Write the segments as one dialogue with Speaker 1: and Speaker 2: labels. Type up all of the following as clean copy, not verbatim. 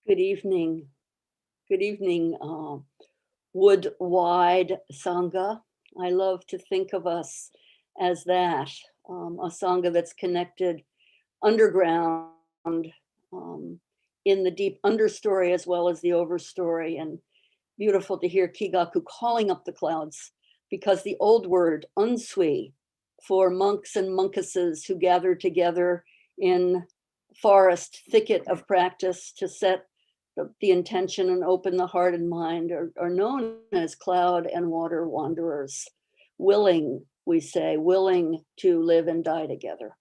Speaker 1: Good evening. Good evening, Wood Wide Sangha. I love to think of us as that, a Sangha that's connected underground, um, in the deep understory as well as the overstory. And beautiful to hear Kigaku calling up the clouds, because the old word unsui for monks and monkesses who gather together in forest thicket of practice to set the intention and open the heart and mind are known as cloud and water wanderers, willing, we say, willing to live and die together.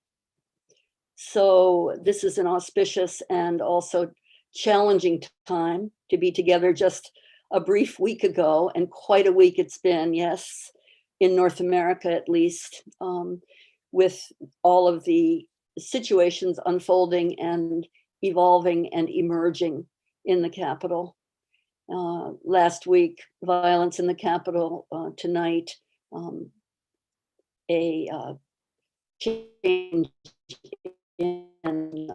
Speaker 1: So this is an auspicious and also challenging time to be together. Just a brief week ago, and quite a week it's been, yes, in North America at least, with all of the situations unfolding and evolving and emerging in the capital. Last week, violence in the capital. Tonight, a change in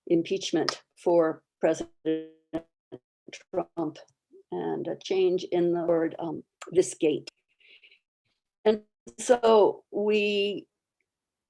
Speaker 1: impeachment for President Trump, and a change in the word this gate. And so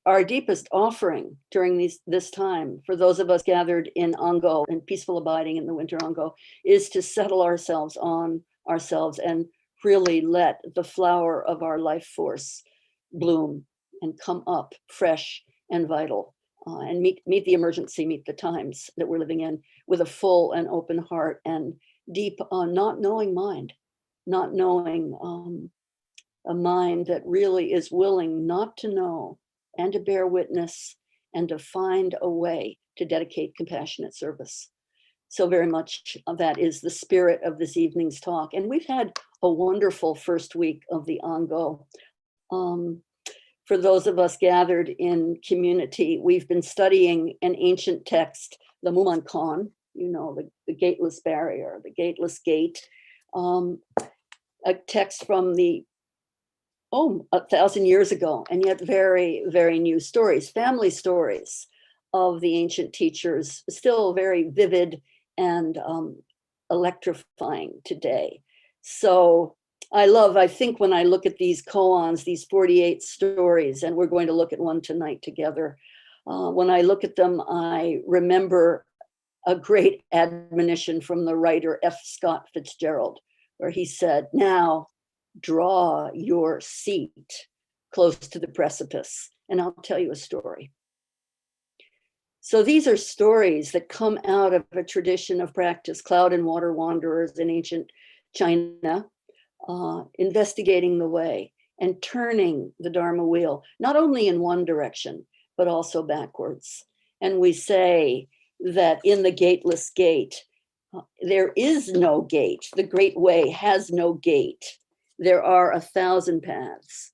Speaker 1: our deepest offering during this time, for those of us gathered in Ango and peaceful abiding in the winter Ango, is to settle ourselves on ourselves and really let the flower of our life force bloom and come up fresh and vital, and meet the emergency, meet the times that we're living in with a full and open heart and deep, not knowing mind, not knowing a mind that really is willing not to know and to bear witness and to find a way to dedicate compassionate service. So very much of that is the spirit of this evening's talk. And we've had a wonderful first week of the Ango. For those of us gathered in community, we've been studying an ancient text, the Muman Koan, the gateless barrier, the gateless gate, a text from 1,000 years ago, and yet very, very new stories, family stories of the ancient teachers, still very vivid and electrifying today. So I think when I look at these koans, these 48 stories, and we're going to look at one tonight together, when I look at them, I remember a great admonition from the writer F. Scott Fitzgerald, where he said, "Now draw your seat close to the precipice, and I'll tell you a story." So these are stories that come out of a tradition of practice, cloud and water wanderers in ancient China, investigating the way and turning the Dharma wheel, not only in one direction, but also backwards. And we say that in the gateless gate, there is no gate. The great way has no gate. There are 1,000 paths.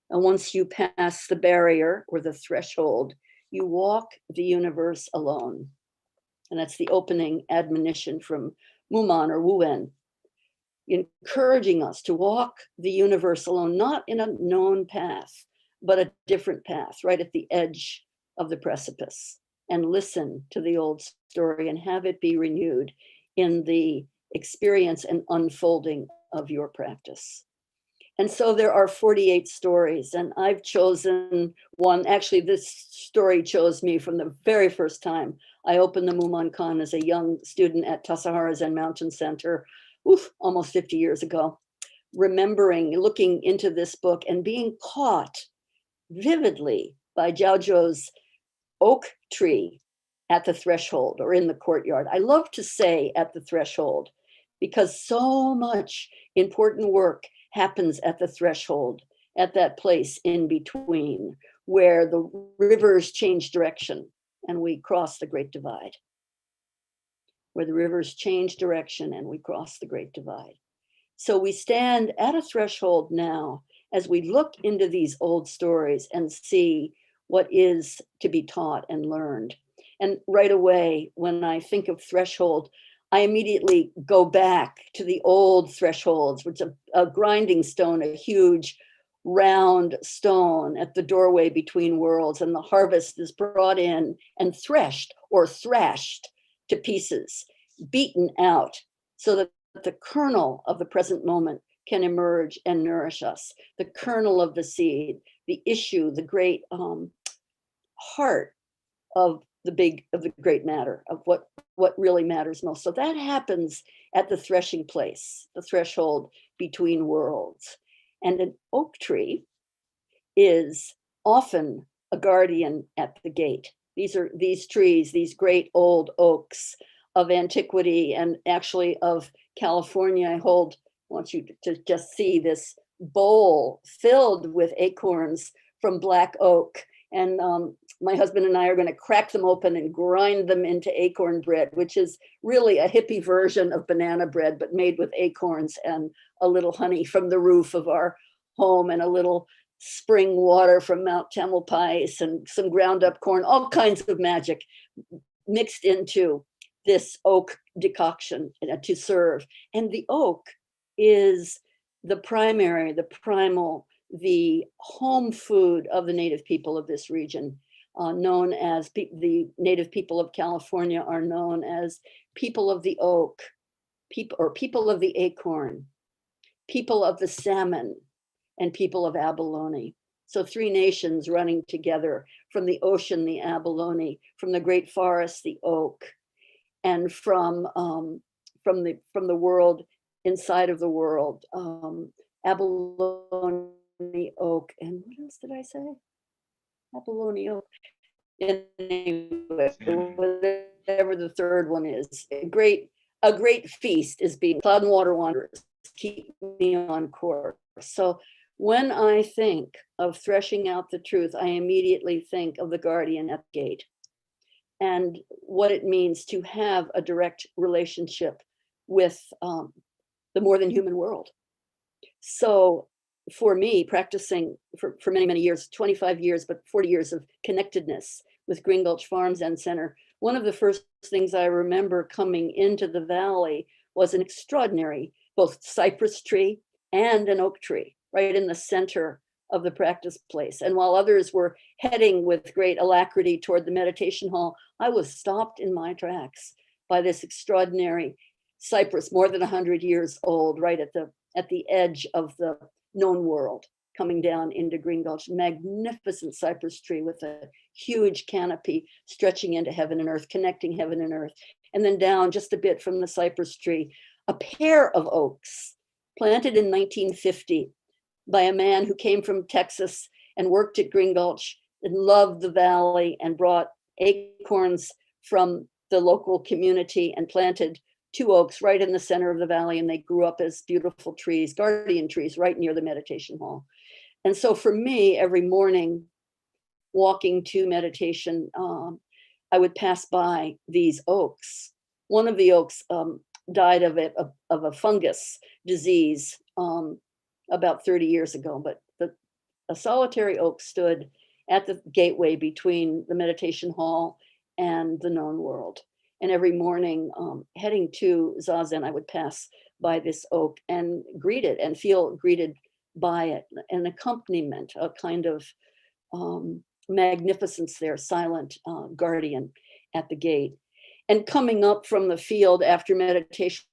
Speaker 1: And once you pass the barrier or the threshold, you walk the universe alone. And that's the opening admonition from Muman or Wu-En, encouraging us to walk the universe alone, not in a known path, but a different path, right at the edge of the precipice, and listen to the old story and have it be renewed in the experience and unfolding of your practice. And so there are 48 stories, and I've chosen one. Actually, this story chose me from the very first time I opened the Muman Koan as a young student at Tassajara Zen Mountain Center, almost 50 years ago, remembering looking into this book and being caught vividly by Jojo's oak tree at the threshold or in the courtyard. I love to say at the threshold, because so much important work happens at the threshold, at that place in between where the rivers change direction and we cross the Great Divide. Where the rivers change direction and we cross the Great Divide. So we stand at a threshold now as we look into these old stories and see what is to be taught and learned. And right away, when I think of threshold, I immediately go back to the old thresholds, which is a grinding stone, a huge round stone at the doorway between worlds, and the harvest is brought in and threshed or thrashed to pieces, beaten out, so that the kernel of the present moment can emerge and nourish us. The kernel of the seed, the issue, the great heart of the great matter, of what really matters most. So that happens at the threshing place, the threshold between worlds. And an oak tree is often a guardian at the gate. These trees, these great old oaks of antiquity, and actually of California. I want you to just see this bowl filled with acorns from black oak. And my husband and I are going to crack them open and grind them into acorn bread, which is really a hippie version of banana bread, but made with acorns and a little honey from the roof of our home, and a little spring water from Mount Tamalpais, and some ground up corn, all kinds of magic mixed into this oak decoction to serve. And the oak is the primary, the primal, the home food of the native people of this region, known as the native people of California are known as people of the oak, people of the acorn, people of the salmon, and people of abalone. So 3 nations running together: from the ocean, the abalone; from the great forest, the oak; and from the world, inside of the world, abalone, oak, and what else did I say? Abalone, oak. Anyway, whatever the third one is, a great feast is being. Cloud and water wanderers keep me on course. So when I think of threshing out the truth, I immediately think of the guardian at the gate, and what it means to have a direct relationship with the more than human world. So for me, practicing for many, many years, 25 years, but 40 years of connectedness with Green Gulch Farm Zen Center, one of the first things I remember coming into the valley was an extraordinary, both cypress tree and an oak tree, right in the center of the practice place. And while others were heading with great alacrity toward the meditation hall, I was stopped in my tracks by this extraordinary cypress, more than 100 years old, right at the edge of the known world, coming down into Green Gulch. Magnificent cypress tree with a huge canopy stretching into heaven and earth, connecting heaven and earth. And then down just a bit from the cypress tree, a pair of oaks planted in 1950 by a man who came from Texas and worked at Green Gulch and loved the valley, and brought acorns from the local community and planted 2 oaks right in the center of the valley, and they grew up as beautiful trees, guardian trees, right near the meditation hall. And so for me, every morning, walking to meditation, I would pass by these oaks. One of the oaks died of a fungus disease about 30 years ago, but a solitary oak stood at the gateway between the meditation hall and the known world. And every morning, heading to Zazen, I would pass by this oak and greet it and feel greeted by it, an accompaniment, a kind of magnificence there, silent guardian at the gate. And coming up from the field after meditation,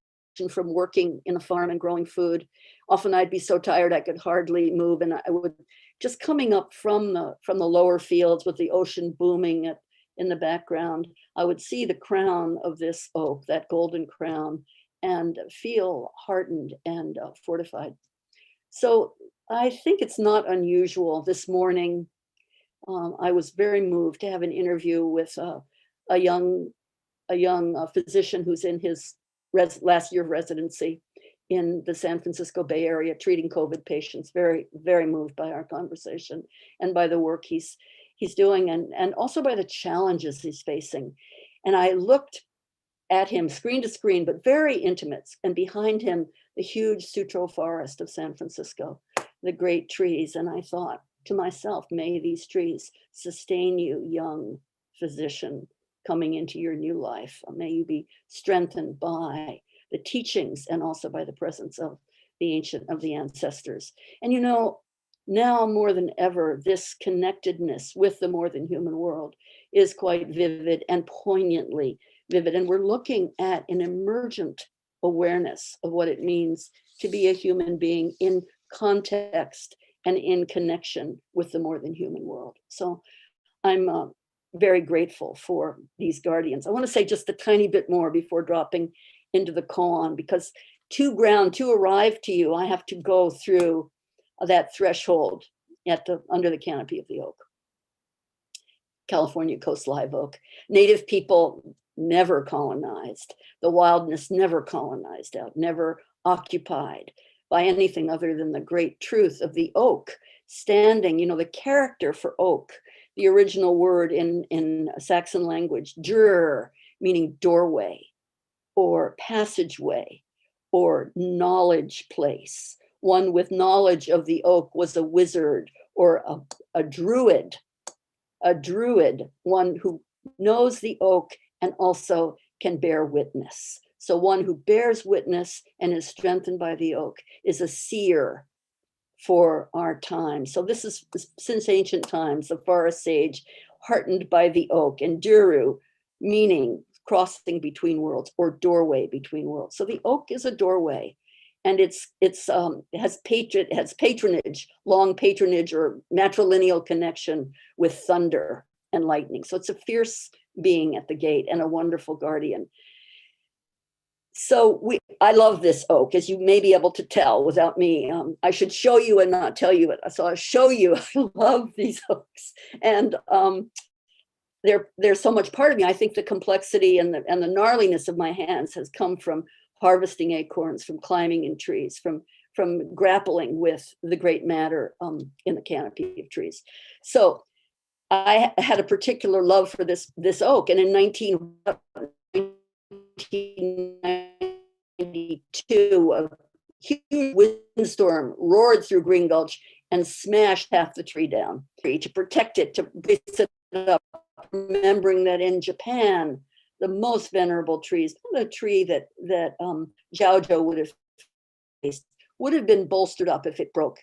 Speaker 1: from working in a farm and growing food, often I'd be so tired I could hardly move, and I would just coming up from the lower fields with the ocean booming in the background, I would see the crown of this oak, that golden crown, and feel heartened and fortified. So I think it's not unusual. This morning, I was very moved to have an interview with a young physician who's in his last year of residency in the San Francisco Bay Area, treating COVID patients. Very, very moved by our conversation and by the work he's doing, and also by the challenges he's facing. And I looked at him screen to screen, but very intimate, and behind him, the huge Sutro forest of San Francisco, the great trees. And I thought to myself, may these trees sustain you, young physician, coming into your new life. May you be strengthened by the teachings and also by the presence of the ancient, of the ancestors. And Now more than ever, this connectedness with the more than human world is quite vivid and poignantly vivid. And we're looking at an emergent awareness of what it means to be a human being in context and in connection with the more than human world. So I'm very grateful for these guardians. I want to say just a tiny bit more before dropping into the koan, because to arrive to you, I have to go through that threshold under the canopy of the oak. California coast live oak. Native people never colonized. The wildness never colonized out, never occupied by anything other than the great truth of the oak standing, the character for oak, the original word in Saxon language, dr, meaning doorway or passageway or knowledge place. One with knowledge of the oak was a wizard or a druid, one who knows the oak and also can bear witness. So one who bears witness and is strengthened by the oak is a seer for our time. So this is since ancient times, the forest sage heartened by the oak, and duru, meaning crossing between worlds or doorway between worlds. So the oak is a doorway, and it has patronage, long patronage or matrilineal connection with thunder and lightning. So it's a fierce being at the gate and a wonderful guardian. So I love this oak, as you may be able to tell without me. I should show you and not tell you it. So I'll show you. I love these oaks, and they're so much part of me. I think the complexity and the gnarliness of my hands has come from harvesting acorns, from climbing in trees, from grappling with the great matter in the canopy of trees. So I had a particular love for this oak, and in 1992, a huge windstorm roared through Green Gulch and smashed half the tree down. To protect it, to brace it up, remembering that in Japan, the most venerable trees, the tree that Jojo would have faced, would have been bolstered up if it broke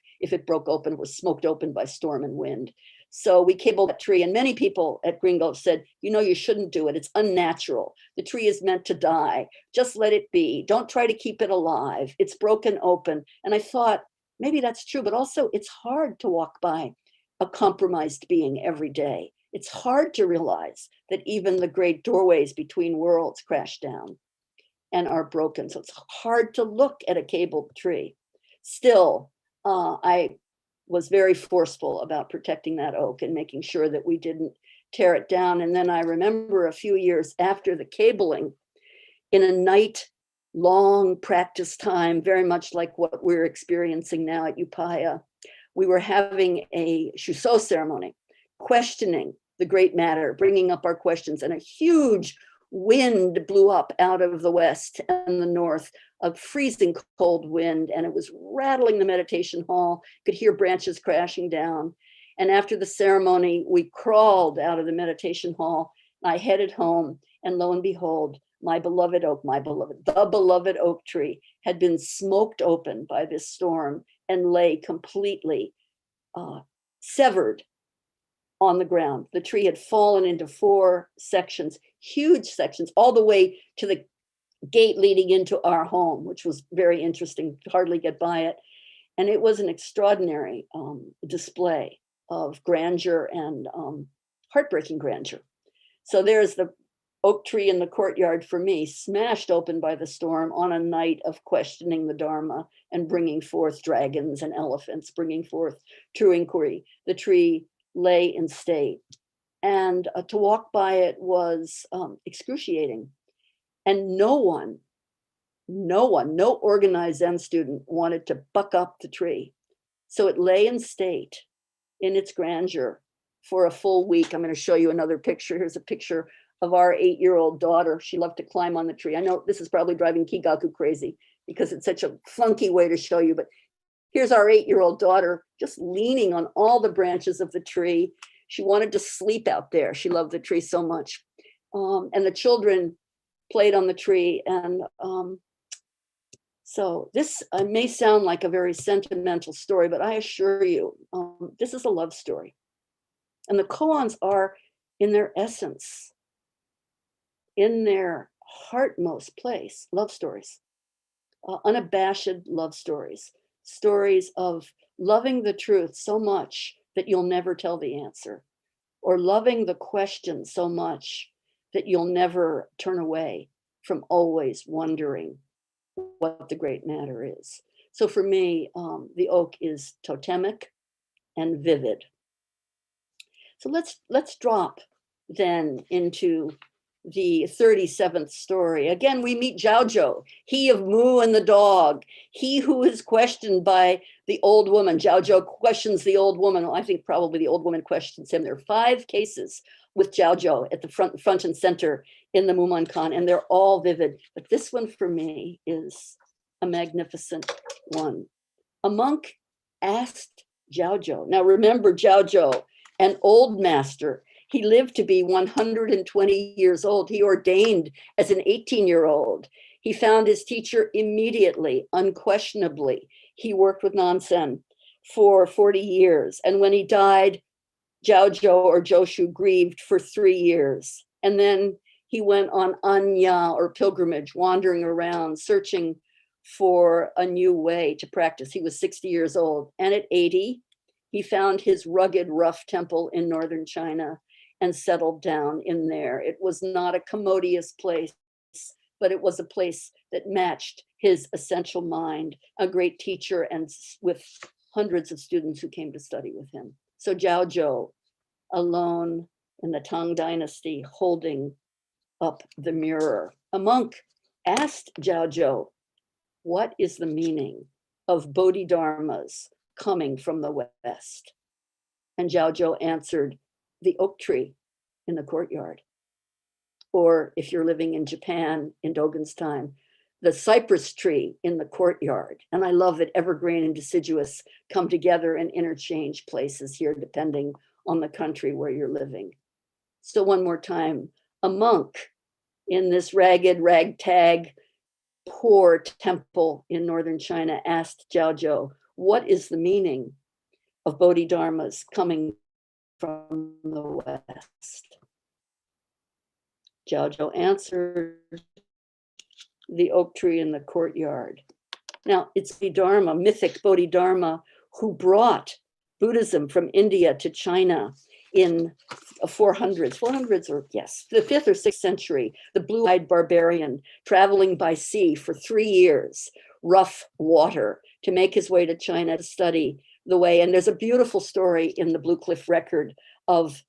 Speaker 1: open, was smoked open by storm and wind. So we cabled that tree, and many people at Green Gulch said, you shouldn't do it. It's unnatural. The tree is meant to die. Just let it be. Don't try to keep it alive. It's broken open. And I thought, maybe that's true, but also it's hard to walk by a compromised being every day. It's hard to realize that even the great doorways between worlds crash down and are broken. So it's hard to look at a cabled tree. Still, I was very forceful about protecting that oak and making sure that we didn't tear it down. And then I remember a few years after the cabling, in a night-long practice time, very much like what we're experiencing now at Upaya, we were having a shuso ceremony, questioning the great matter, bringing up our questions, and a huge wind blew up out of the west and the north, a freezing cold wind, and it was rattling the meditation hall. Could hear branches crashing down. And after the ceremony, we crawled out of the meditation hall. I headed home, and lo and behold, the beloved oak tree had been smoked open by this storm and lay completely severed on the ground. The tree had fallen into 4 sections, huge sections, all the way to the gate leading into our home, which was very interesting, hardly get by it. And it was an extraordinary display of grandeur and heartbreaking grandeur. So there's the oak tree in the courtyard for me, smashed open by the storm on a night of questioning the Dharma and bringing forth dragons and elephants, bringing forth true inquiry. The tree lay in state, and to walk by it was excruciating. And no organized Zen student wanted to buck up the tree. So it lay in state in its grandeur for a full week. I'm going to show you another picture. Here's a picture of our 8-year-old daughter. She loved to climb on the tree. I know this is probably driving Kigaku crazy because it's such a funky way to show you, but here's our 8-year-old daughter just leaning on all the branches of the tree. She wanted to sleep out there. She loved the tree so much. And the children played on the tree. And So this may sound like a very sentimental story, but I assure you, this is a love story. And the koans are, in their essence, in their heartmost place, love stories, unabashed love stories, stories of loving the truth so much that you'll never tell the answer, or loving the question so much that you'll never turn away from always wondering what the great matter is. So for me, the oak is totemic and vivid. So let's drop then into the 37th story. Again, we meet Jojo, he of Moo and the dog, he who is questioned by the old woman. Jojo questions the old woman. Well, I think probably the old woman questions him. There are 5 cases with Jojo at the front and center in the Mumonkan, and they're all vivid. But this one for me is a magnificent one. A monk asked Jojo. Now remember, Jojo, an old master. He lived to be 120 years old. He ordained as an 18-year-old. He found his teacher immediately, unquestionably. He worked with Nansen for 40 years. And when he died, Jojo or Joshu grieved for 3 years. And then he went on anya or pilgrimage, wandering around, searching for a new way to practice. He was 60 years old. And at 80, he found his rugged, rough temple in northern China and settled down in there. It was not a commodious place, but it was a place that matched his essential mind, a great teacher, and with hundreds of students who came to study with him. So Jojo, alone in the Tang Dynasty, holding up the mirror. A monk asked Jojo, what is the meaning of Bodhidharmas coming from the West? And Jojo answered, the oak tree in the courtyard. Or if you're living in Japan in Dogen's time, the cypress tree in the courtyard. And I love that evergreen and deciduous come together and interchange places here, depending on the country where you're living. So one more time, a monk in this ragged, ragtag, poor temple in northern China asked Jojo, what is the meaning of Bodhidharmas coming from the West? Jojo answered, the oak tree in the courtyard. Now, it's Bodhidharma, mythic Bodhidharma, who brought Buddhism from India to China in 400s, or yes, the 5th or 6th century, the blue-eyed barbarian traveling by sea for 3 years, rough water, to make his way to China to study the way. And there's a beautiful story in the Blue Cliff record of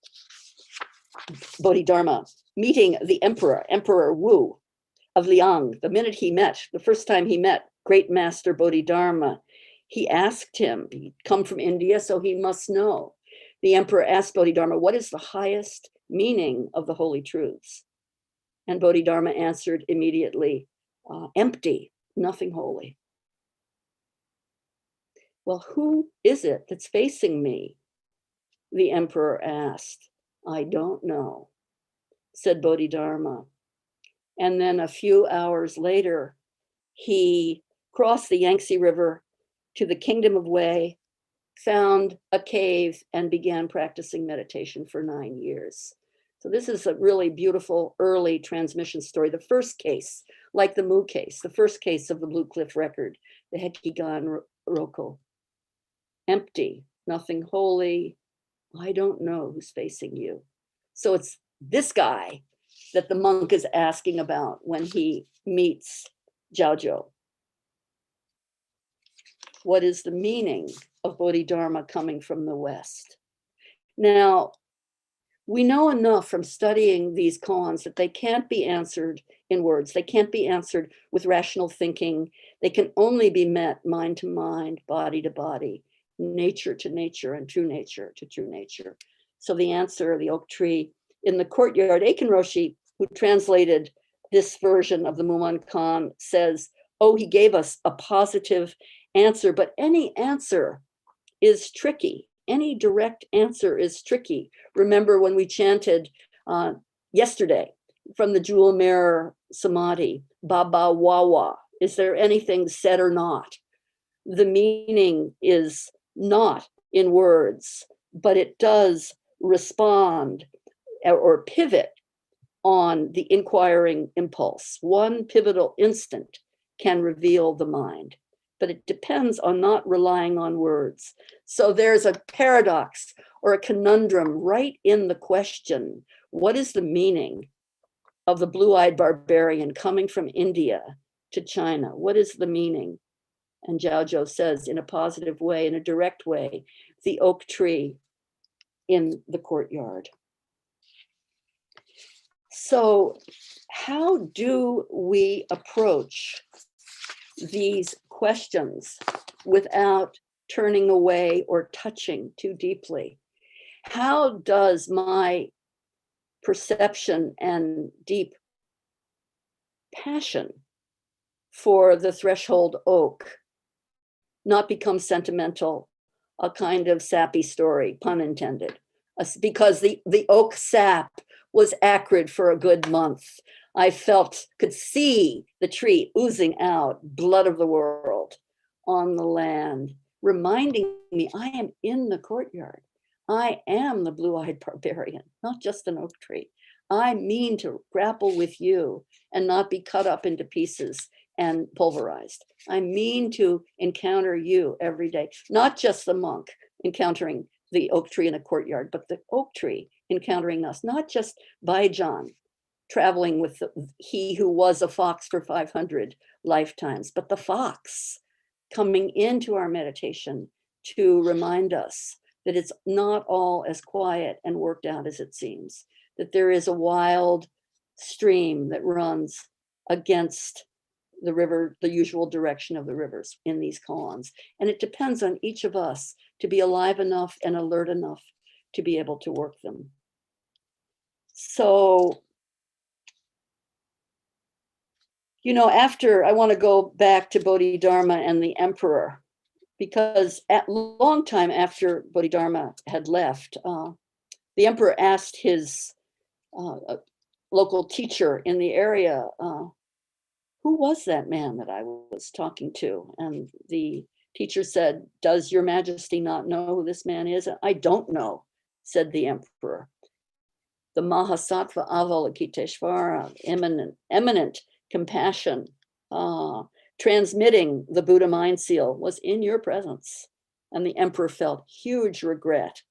Speaker 1: Bodhidharma meeting the Emperor Wu of Liang. The minute he met, the first time he met great master Bodhidharma, he asked him, he'd come from India, so he must know. The emperor asked Bodhidharma, what is the highest meaning of the holy truths? And Bodhidharma answered immediately, empty, nothing holy. Well, who is it that's facing me? The emperor asked. I don't know, said Bodhidharma. And then a few hours later, he crossed the Yangtze River to the kingdom of Wei, found a cave, and began practicing meditation for 9 years. So this is a really beautiful early transmission story. The first case, like the Mu case, the first case of the Blue Cliff record, the Hekigan Roko. Empty, nothing holy. I don't know who's facing you. So it's this guy that the monk is asking about when he meets Jojo. What is the meaning of Bodhidharma coming from the West? Now, we know enough from studying these koans that they can't be answered in words. They can't be answered with rational thinking. They can only be met mind to mind, body to body, nature to nature, and true nature to true nature. So the answer, the oak tree in the courtyard, Aiken Roshi, who translated this version of the Mumonkan, says, oh, he gave us a positive answer, but any answer is tricky. Any direct answer is tricky. Remember when we chanted yesterday from the Jewel Mirror Samadhi, Baba Wawa, Is there anything said or not? The meaning is not in words, but it does respond or pivot on the inquiring impulse. One pivotal instant can reveal the mind, but it depends on not relying on words. So there's a paradox or a conundrum right in the question. What is the meaning of the blue-eyed barbarian coming from India to China? What is the meaning? And Jojo says, in a positive way, in a direct way, the oak tree in the courtyard. So how do we approach these questions without turning away or touching too deeply? How does my perception and deep passion for the threshold oak not become sentimental, a kind of sappy story, pun intended, because the oak sap was acrid for a good month. I could see the tree oozing out blood of the world on the land, reminding me I am in the courtyard. I am the blue-eyed barbarian, not just an oak tree. I mean to grapple with you and not be cut up into pieces and pulverized. I mean to encounter you every day, not just the monk encountering the oak tree in a courtyard, but the oak tree encountering us, not just Baijan traveling with he who was a fox for 500 lifetimes, but the fox coming into our meditation to remind us that it's not all as quiet and worked out as it seems, that there is a wild stream that runs against the river, the usual direction of the rivers in these koans. And it depends on each of us to be alive enough and alert enough to be able to work them. So, you know, after I want to go back to Bodhidharma and the emperor, because a long time after Bodhidharma had left, the emperor asked his local teacher in the area, who was that man that I was talking to? And the teacher said, does your majesty not know who this man is? I don't know, said the emperor. The Mahasattva Avalokiteshvara, eminent compassion, transmitting the Buddha mind seal, was in your presence. And the emperor felt huge regret.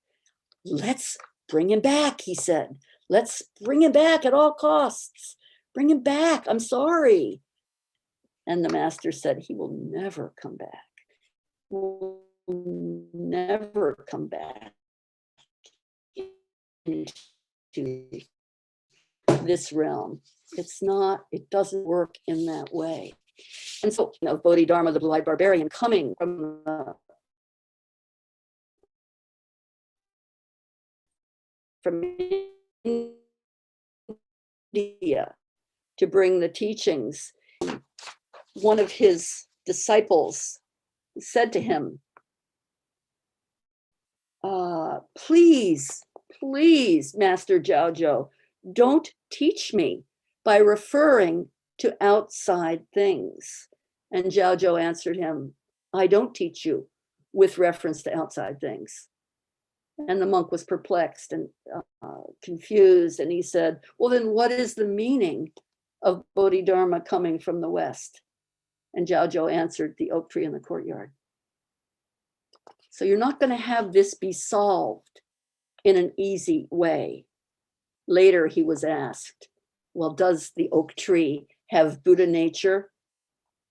Speaker 1: Let's bring him back, he said. Let's bring him back at all costs. Bring him back. I'm sorry. And the master said, he will never come back. Will never come back into this realm. It doesn't work in that way. And so, you know, Bodhidharma, the blue-eyed barbarian, coming from India to bring the teachings. One of his disciples said to him, please, Master Jojo, don't teach me by referring to outside things. And Jojo answered him, I don't teach you with reference to outside things. And the monk was perplexed and confused. And he said, well, then what is the meaning of Bodhidharma coming from the West? And Jojo answered, the oak tree in the courtyard. So you're not going to have this be solved in an easy way. Later, he was asked, well, does the oak tree have Buddha nature?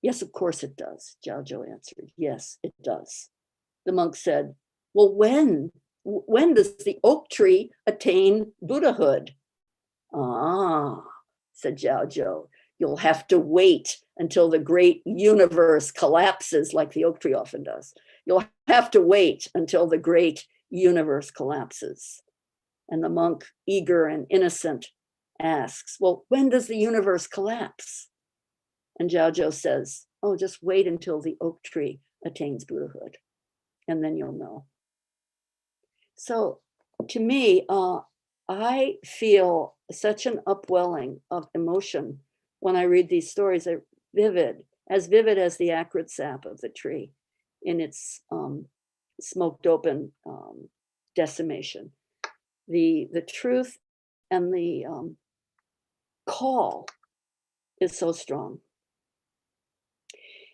Speaker 1: Yes, of course it does, Jojo answered. Yes, it does. The monk said, well, when does the oak tree attain Buddhahood? Ah, said Jojo, you'll have to wait until the great universe collapses like the oak tree often does. You'll have to wait until the great universe collapses. And the monk, eager and innocent, asks, well, when does the universe collapse? And Jojo says, oh, just wait until the oak tree attains Buddhahood, and then you'll know. So to me, I feel such an upwelling of emotion when I read these stories. They're vivid as vivid as the acrid sap of the tree in its smoked open decimation. The truth and the call is so strong.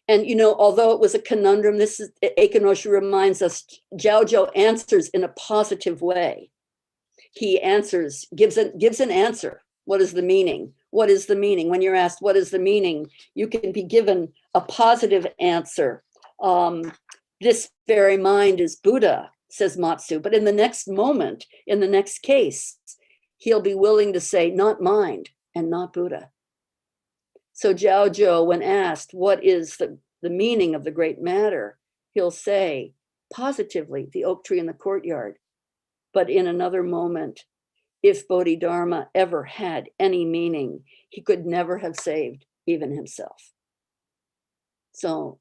Speaker 1: And, you know, although it was a conundrum, this is, Eikon reminds us, Jojo answers in a positive way. He answers, gives an answer. What is the meaning? What is the meaning? When you're asked, what is the meaning? You can be given a positive answer. This very mind is Buddha, says Matsu. But in the next moment, in the next case, he'll be willing to say, not mind and not Buddha. So Jojo, when asked, what is the meaning of the great matter? He'll say, positively, the oak tree in the courtyard. But in another moment, if Bodhidharma ever had any meaning, he could never have saved even himself. So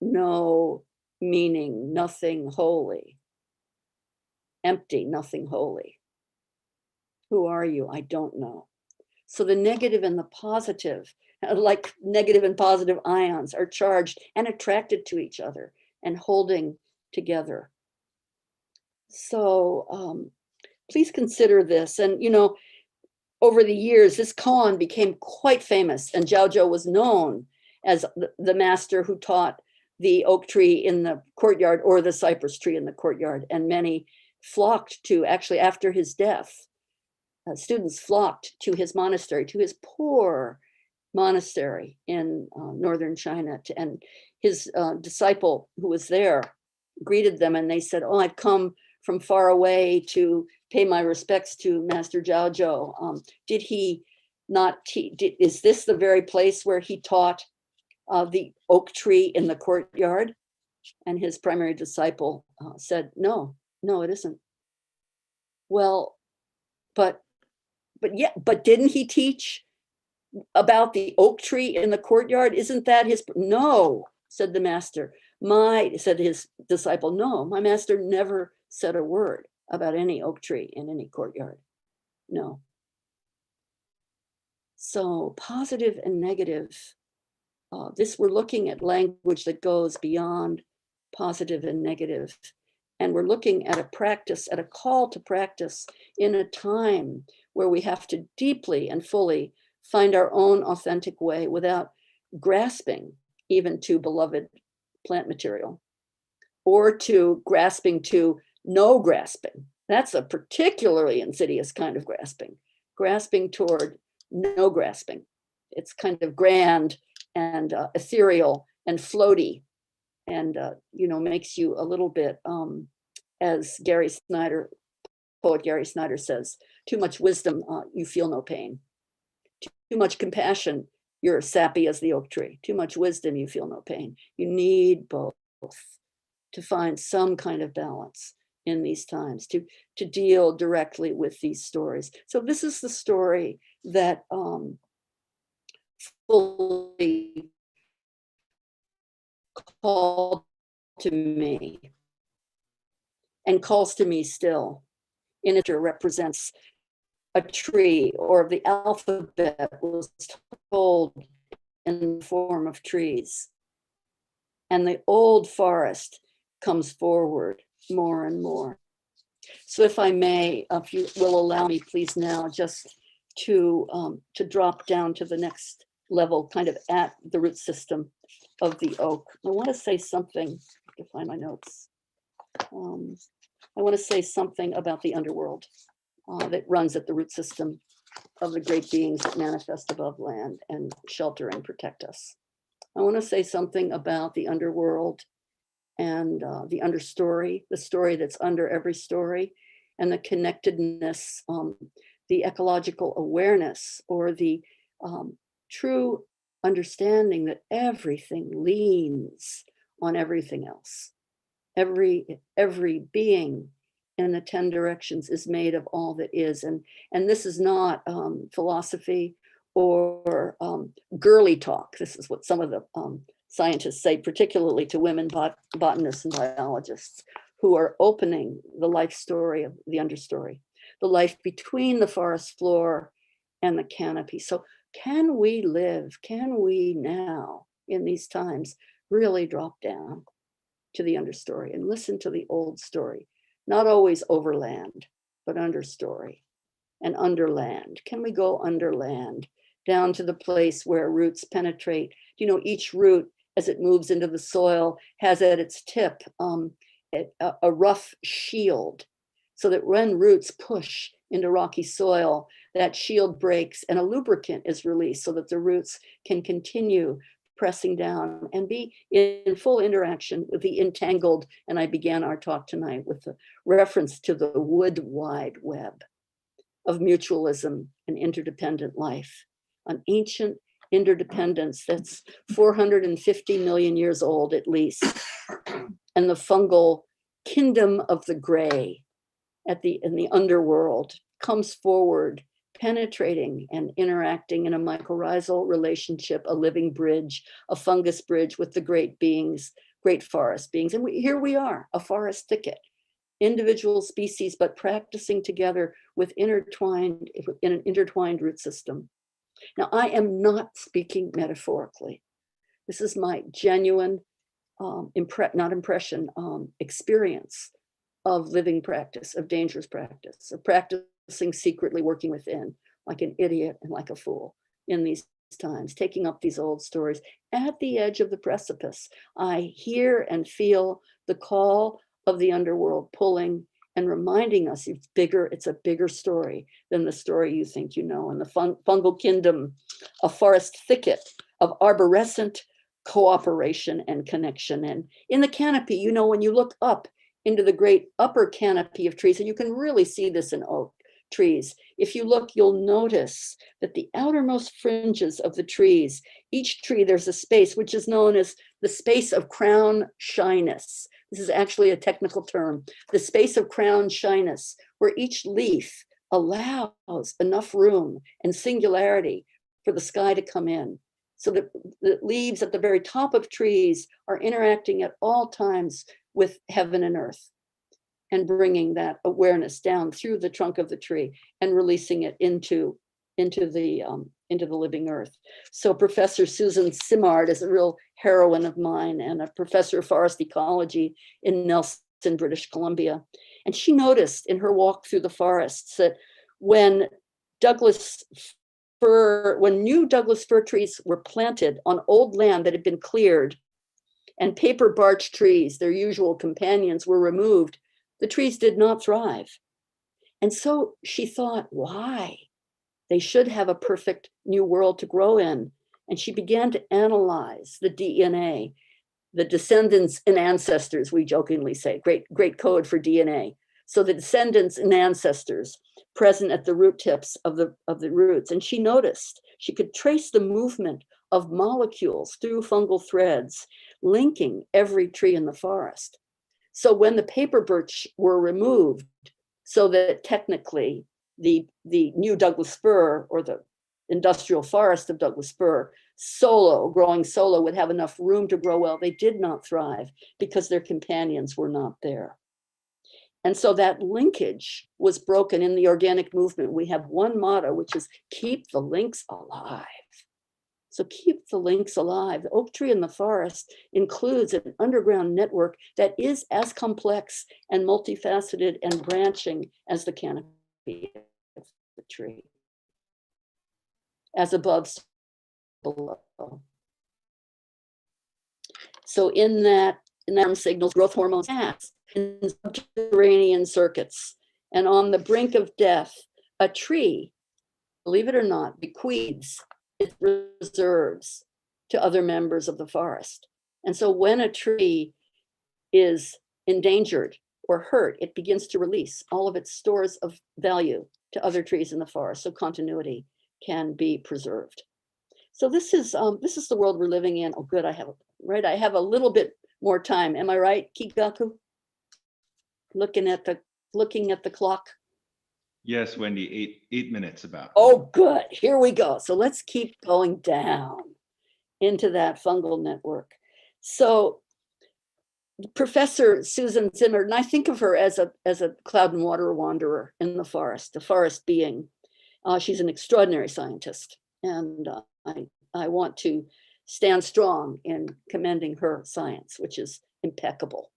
Speaker 1: no meaning, nothing holy. Empty, nothing holy. Who are you? I don't know. So the negative and the positive, like negative and positive ions, are charged and attracted to each other and holding together. So please consider this. And, you know, over the years, this koan became quite famous, and Jojo was known as the master who taught the oak tree in the courtyard or the cypress tree in the courtyard. And many flocked to, actually after his death, students flocked to his monastery, to his poor monastery in northern China. And his disciple who was there greeted them, and they said, oh, I've come from far away to pay my respects to Master Jojo. Did he not teach? Is this the very place where he taught the oak tree in the courtyard? And his primary disciple said, no, it isn't. Well, but didn't he teach about the oak tree in the courtyard? Isn't that his? No, said the master. Said his disciple, no, my master never said a word about any oak tree in any courtyard. No. So positive and negative. We're looking at language that goes beyond positive and negative. And we're looking at a practice, at a call to practice in a time where we have to deeply and fully find our own authentic way without grasping even to beloved plant material, or to grasping to no grasping. That's a particularly insidious kind of grasping toward no grasping. It's kind of grand and ethereal and floaty, and makes you a little bit, as poet Gary Snyder says, too much wisdom, you feel no pain. Too much compassion, you're sappy as the oak tree. Too much wisdom, you feel no pain. You need both to find some kind of balance in these times, to deal directly with these stories. So this is the story that fully called to me and calls to me still. In it represents a tree, or the alphabet was told in the form of trees. And the old forest comes forward more and more. So if I may, if you will allow me, please now, just to drop down to the next level, kind of at the root system of the oak. I want to say something, to find my notes. I want to say something about the underworld that runs at the root system of the great beings that manifest above land and shelter and protect us. I want to say something about the underworld and the understory, the story that's under every story, and the connectedness, the ecological awareness, or the true understanding that everything leans on everything else. Every being in the 10 directions is made of all that is. And this is not philosophy or girly talk. This is what some of the scientists say, particularly to women botanists and biologists, who are opening the life story of the understory, the life between the forest floor and the canopy. So can we now, in these times, really drop down to the understory and listen to the old story, not always overland, but understory and underland. Can we go underland down to the place where roots penetrate? You know, each root, as it moves into the soil, has at its tip a rough shield, so that when roots push into rocky soil, that shield breaks and a lubricant is released so that the roots can continue pressing down and be in full interaction with the entangled. And I began our talk tonight with the reference to the wood wide web of mutualism and interdependent life, an ancient interdependence that's 450 million years old at least, and the fungal kingdom of the gray in the underworld comes forward, penetrating and interacting in a mycorrhizal relationship, a living bridge, a fungus bridge with the great beings, great forest beings. And here we are, a forest thicket, individual species, but practicing together with in an intertwined root system. Now, I am not speaking metaphorically. This is my genuine, experience of living practice, of dangerous practice, of practicing secretly, working within, like an idiot and like a fool in these times, taking up these old stories at the edge of the precipice. I hear and feel the call of the underworld pulling and reminding us it's bigger, it's a bigger story than the story you think you know. And the fungal kingdom, a forest thicket of arborescent cooperation and connection. And in the canopy, you know, when you look up into the great upper canopy of trees, and you can really see this in oak trees. If you look, you'll notice that the outermost fringes of the trees, each tree, there's a space which is known as the space of crown shyness. This is actually a technical term, the space of crown shyness, where each leaf allows enough room and singularity for the sky to come in. So that the leaves at the very top of trees are interacting at all times with heaven and earth, and bringing that awareness down through the trunk of the tree and releasing it into the living earth. So Professor Susan Simard is a real heroine of mine and a professor of forest ecology in Nelson, British Columbia. And she noticed in her walk through the forests that when new Douglas fir trees were planted on old land that had been cleared, and paper barch trees, their usual companions, were removed, the trees did not thrive. And so she thought, why? They should have a perfect new world to grow in. And she began to analyze the DNA, the descendants and ancestors, we jokingly say, great code for DNA. So the descendants and ancestors present at the root tips of the roots. And she noticed she could trace the movement of molecules through fungal threads, linking every tree in the forest. So when the paper birch were removed, so that technically the new Douglas fir, or the industrial forest of Douglas fir, growing solo, would have enough room to grow well, they did not thrive because their companions were not there. And so that linkage was broken in the organic movement. We have one motto, which is keep the links alive. So keep the links alive. The oak tree in the forest includes an underground network that is as complex and multifaceted and branching as the canopy of the tree. As above, so below. So in that signals, growth hormones pass in subterranean circuits. And on the brink of death, a tree, believe it or not, bequeaths its reserves to other members of the forest. And so when a tree is endangered or hurt, it begins to release all of its stores of value to other trees in the forest, so continuity can be preserved. So this is the world we're living in. Oh, good, I have a little bit more time. Am I right, Kigaku? Looking at the clock.
Speaker 2: Yes, Wendy, 8 minutes about.
Speaker 1: Oh, good. Here we go. So let's keep going down into that fungal network. So Professor Susan Zimmer, and I think of her as a cloud and water wanderer in the forest, a forest being. She's an extraordinary scientist, and I want to stand strong in commending her science, which is impeccable.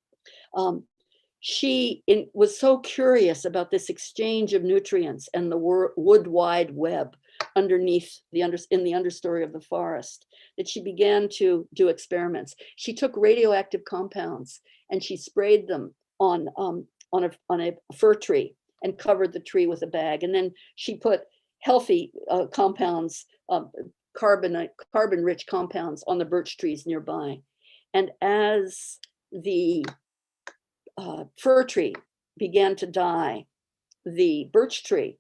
Speaker 1: She was so curious about this exchange of nutrients and the wood wide web underneath in the understory of the forest that she began to do experiments. She took radioactive compounds and she sprayed them on a fir tree and covered the tree with a bag. And then she put healthy compounds, carbon-rich compounds on the birch trees nearby. And as the fir tree began to die, the birch tree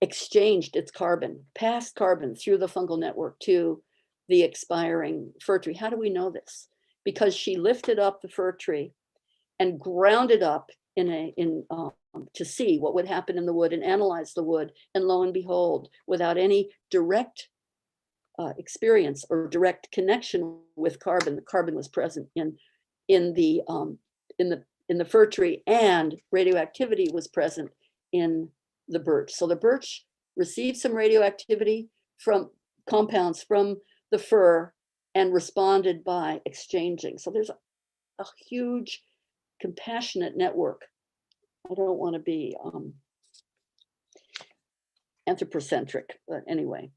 Speaker 1: exchanged its carbon, passed carbon through the fungal network to the expiring fir tree. How do we know this? Because she lifted up the fir tree and ground it up to see what would happen in the wood and analyze the wood. And lo and behold, without any direct experience or direct connection with carbon, the carbon was present in the fir tree, and radioactivity was present in the birch. So the birch received some radioactivity from compounds from the fir and responded by exchanging. So there's a huge compassionate network. I don't want to be anthropocentric, but anyway.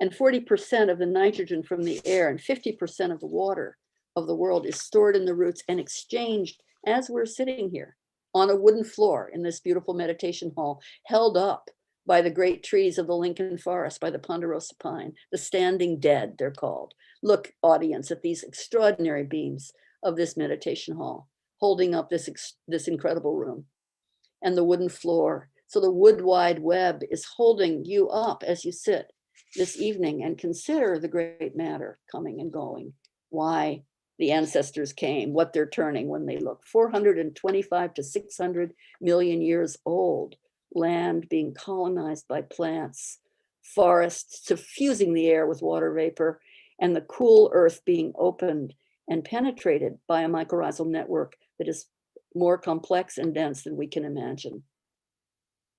Speaker 1: And 40% of the nitrogen from the air and 50% of the water of the world is stored in the roots and exchanged as we're sitting here on a wooden floor in this beautiful meditation hall, held up by the great trees of the Lincoln Forest, by the ponderosa pine, the standing dead, they're called. Look, audience, at these extraordinary beams of this meditation hall, holding up this incredible room and the wooden floor. So the wood wide web is holding you up as you sit this evening and consider the great matter coming and going, why the ancestors came, what they're turning when they look. 425 to 600 million years old, land being colonized by plants, forests suffusing the air with water vapor, and the cool earth being opened and penetrated by a mycorrhizal network that is more complex and dense than we can imagine.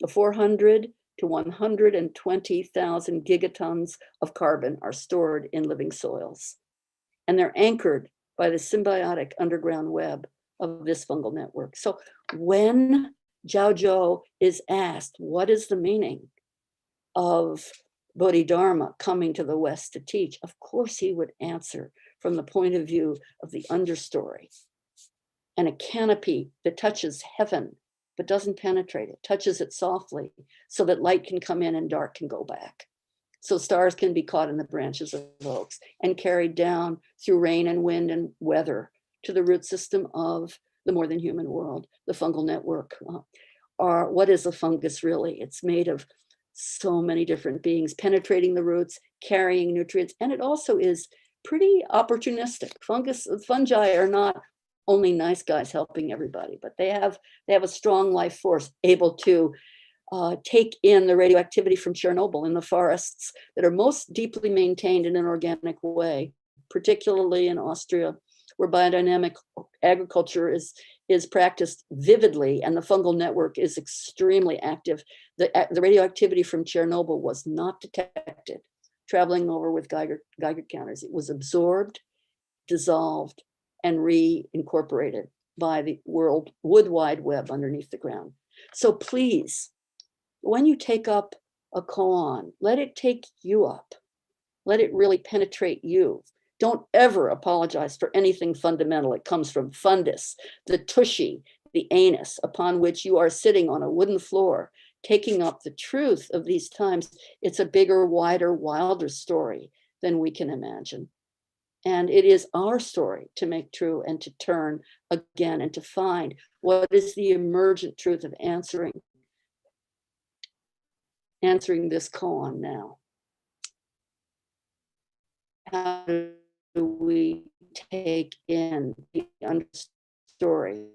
Speaker 1: The 400 to 120,000 gigatons of carbon are stored in living soils, and they're anchored by the symbiotic underground web of this fungal network. So when Jojo is asked, what is the meaning of Bodhidharma coming to the West to teach? Of course, he would answer from the point of view of the understory and a canopy that touches heaven, but doesn't penetrate it, touches it softly so that light can come in and dark can go back. So stars can be caught in the branches of oaks and carried down through rain and wind and weather to the root system of the more than human world, the fungal network. What is a fungus really? It's made of so many different beings penetrating the roots, carrying nutrients, and it also is pretty opportunistic. Fungi are not only nice guys helping everybody, but they have a strong life force able to take in the radioactivity from Chernobyl in the forests that are most deeply maintained in an organic way, particularly in Austria, where biodynamic agriculture is practiced vividly and the fungal network is extremely active. The radioactivity from Chernobyl was not detected traveling over with Geiger counters. It was absorbed, dissolved, and reincorporated by the wood wide web underneath the ground. So please, when you take up a koan, let it take you up. Let it really penetrate you. Don't ever apologize for anything fundamental. It comes from fundus, the tushy, the anus, upon which you are sitting on a wooden floor, taking up the truth of these times. It's a bigger, wider, wilder story than we can imagine. And it is our story to make true and to turn again and to find what is the emergent truth of answering this koan now. How do we take in the understory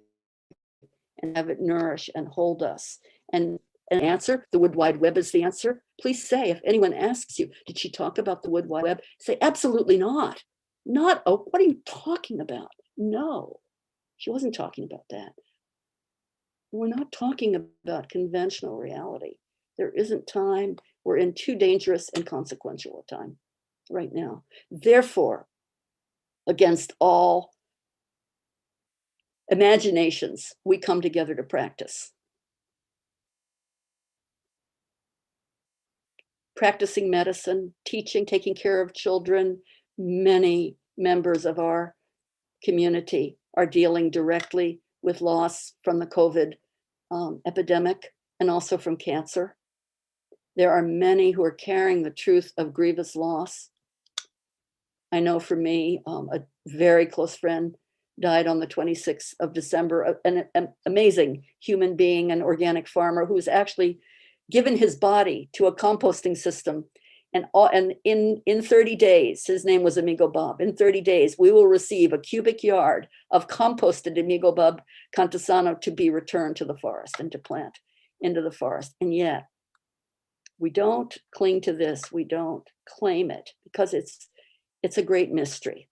Speaker 1: and have it nourish and hold us? And an answer, the wood wide web is the answer. Please say, if anyone asks you, did she talk about the wood wide web? Say, absolutely not. Not, oh, what are you talking about? No, she wasn't talking about that. We're not talking about conventional reality. There isn't time. We're in too dangerous and consequential a time right now. Therefore, against all imaginations, we come together to practice. Practicing medicine, teaching, taking care of children. Many members of our community are dealing directly with loss from the COVID epidemic and also from cancer. There are many who are carrying the truth of grievous loss. I know for me, a very close friend died on the 26th of December, an amazing human being, an organic farmer who's actually given his body to a composting system. And in 30 days, his name was Amigo Bob. In 30 days, we will receive a cubic yard of composted Amigo Bob Cantasano to be returned to the forest and to plant into the forest. And yet, we don't cling to this. We don't claim it because it's a great mystery.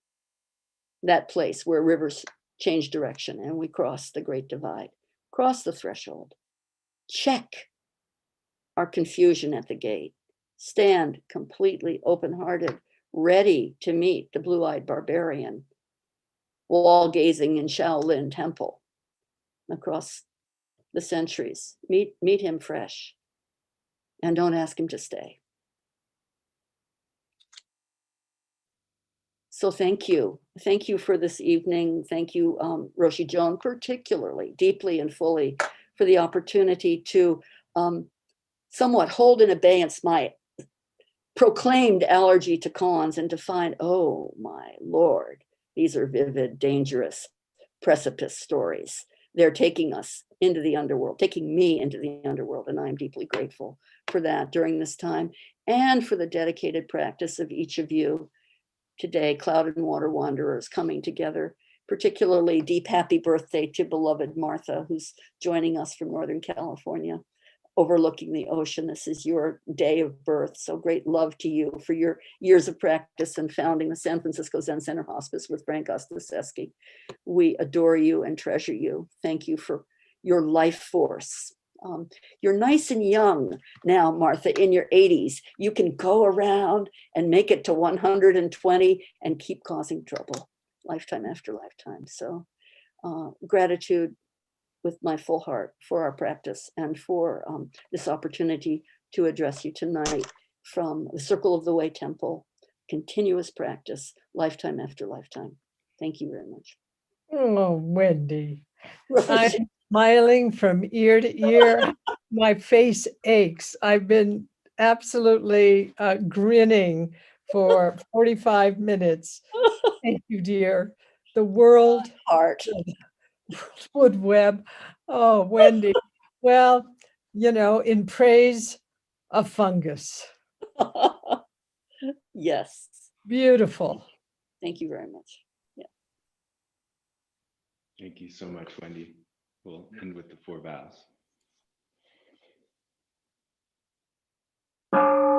Speaker 1: That place where rivers change direction and we cross the great divide, cross the threshold, check our confusion at the gate, stand completely open-hearted, ready to meet the blue-eyed barbarian, wall-gazing in Shaolin Temple across the centuries. Meet him fresh and don't ask him to stay. So thank you. Thank you for this evening. Thank you, Roshi Joan, particularly, deeply and fully for the opportunity to somewhat hold in abeyance my proclaimed allergy to koans and to find, oh my Lord, these are vivid, dangerous precipice stories. They're taking us into the underworld, taking me into the underworld. And I'm deeply grateful for that during this time and for the dedicated practice of each of you today, Cloud and Water Wanderers coming together, particularly deep happy birthday to beloved Martha, who's joining us from Northern California, overlooking the ocean. This is your day of birth. So great love to you for your years of practice and founding the San Francisco Zen Center Hospice with Frank Ostaseski. We adore you and treasure you. Thank you for your life force. You're nice and young now, Martha, in your 80s. You can go around and make it to 120 and keep causing trouble lifetime after lifetime. So gratitude with my full heart for our practice and for this opportunity to address you tonight from the Circle of the Way Temple, continuous practice, lifetime after lifetime. Thank you very much.
Speaker 3: Oh, Wendy, I'm smiling from ear to ear. My face aches. I've been absolutely grinning for 45 minutes. Thank you, dear. The world
Speaker 1: Heart.
Speaker 3: would web. Oh, Wendy. Well, in praise of fungus.
Speaker 1: Yes.
Speaker 3: Beautiful.
Speaker 1: Thank you very much.
Speaker 2: Thank you so much, Wendy. We'll end with the 4 vows.